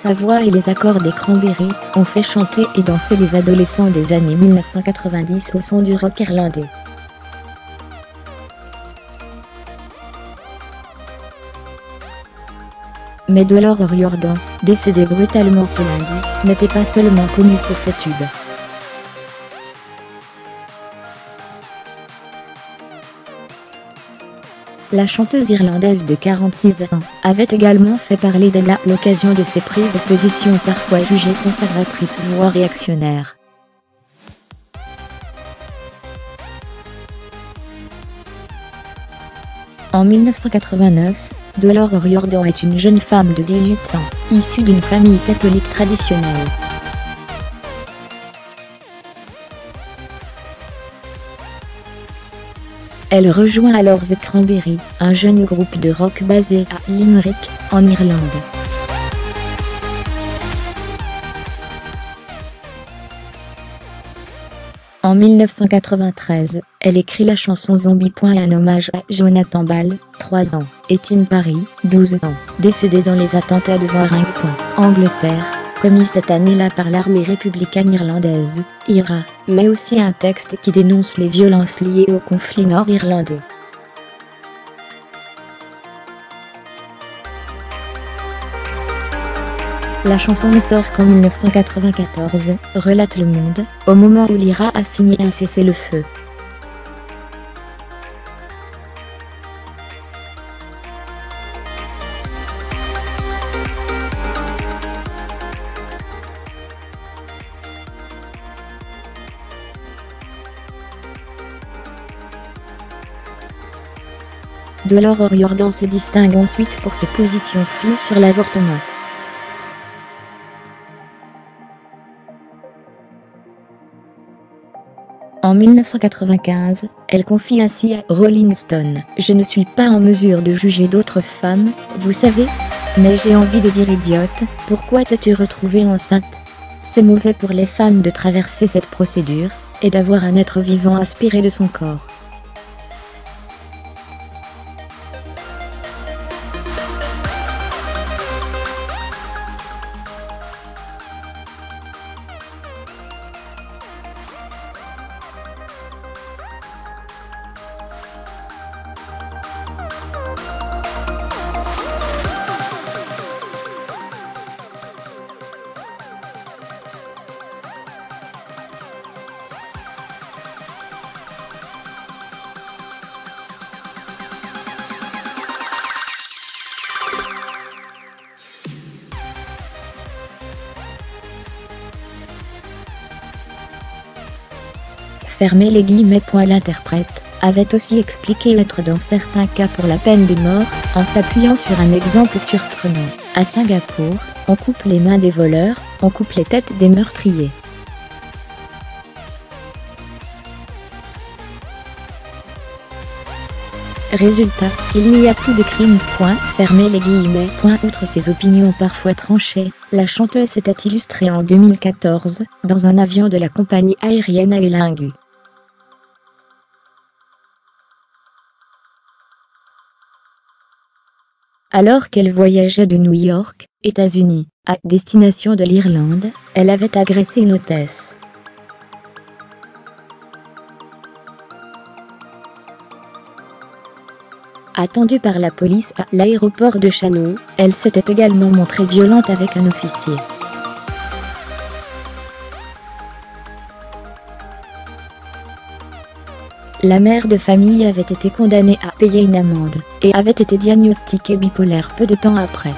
Sa voix et les accords des Cranberries ont fait chanter et danser les adolescents des années 1990 au son du rock irlandais. Mais Dolor O'Riordan, décédée brutalement ce lundi, n'était pas seulement connue pour ses tubes. La chanteuse irlandaise de 46 ans avait également fait parler d'elle à l'occasion de ses prises de position parfois jugées conservatrices voire réactionnaires. En 1989, Dolor O'Riordan est une jeune femme de 18 ans, issue d'une famille catholique traditionnelle. Elle rejoint alors The Cranberries, un jeune groupe de rock basé à Limerick, en Irlande. En 1993, elle écrit la chanson Zombie. Un hommage à Jonathan Ball, 3 ans, et Tim Parry, 12 ans, décédés dans les attentats de Warrington, Angleterre, commis cette année-là par l'armée républicaine irlandaise, IRA, mais aussi un texte qui dénonce les violences liées au conflit nord-irlandais. La chanson ne sort qu'en 1994, relate Le Monde, au moment où l'IRA a signé un cessez-le-feu. Dolor O'Riordan se distingue ensuite pour ses positions floues sur l'avortement. En 1995, elle confie ainsi à Rolling Stone: « Je ne suis pas en mesure de juger d'autres femmes, vous savez, mais j'ai envie de dire idiote, pourquoi t'es-tu retrouvée enceinte? C'est mauvais pour les femmes de traverser cette procédure, et d'avoir un être vivant aspiré de son corps. » Fermez les guillemets. L'interprète avait aussi expliqué être dans certains cas pour la peine de mort, en s'appuyant sur un exemple surprenant. À Singapour, on coupe les mains des voleurs, on coupe les têtes des meurtriers. Résultat, il n'y a plus de crime. Fermez les guillemets. Outre ses opinions parfois tranchées, la chanteuse s'était illustrée en 2014, dans un avion de la compagnie aérienne Aer Lingus. Alors qu'elle voyageait de New York, États-Unis, à destination de l'Irlande, elle avait agressé une hôtesse. Attendue par la police à l'aéroport de Shannon, elle s'était également montrée violente avec un officier. La mère de famille avait été condamnée à payer une amende, et avait été diagnostiquée bipolaire peu de temps après.